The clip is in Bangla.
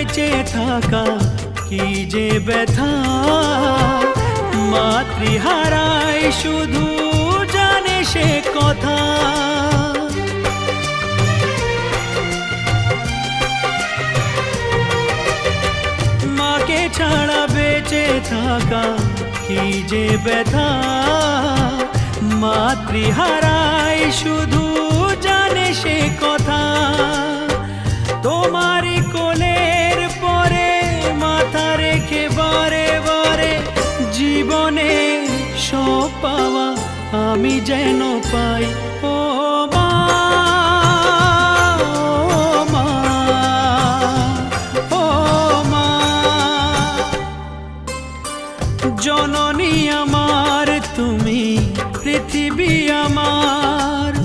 বেঁচে থাকা কি যে ব্যথা, মাতৃহারায় শুধু জানে সে কথা। মাকে ছাড়া বেঁচে থাকা কি যে ব্যথা, মাতৃহারায় শুধু জানে সে কথা। তোমারই কোলের পরে মাথা রেখে বারে বারে জীবনে সব পাওয়া আমি যেন পাই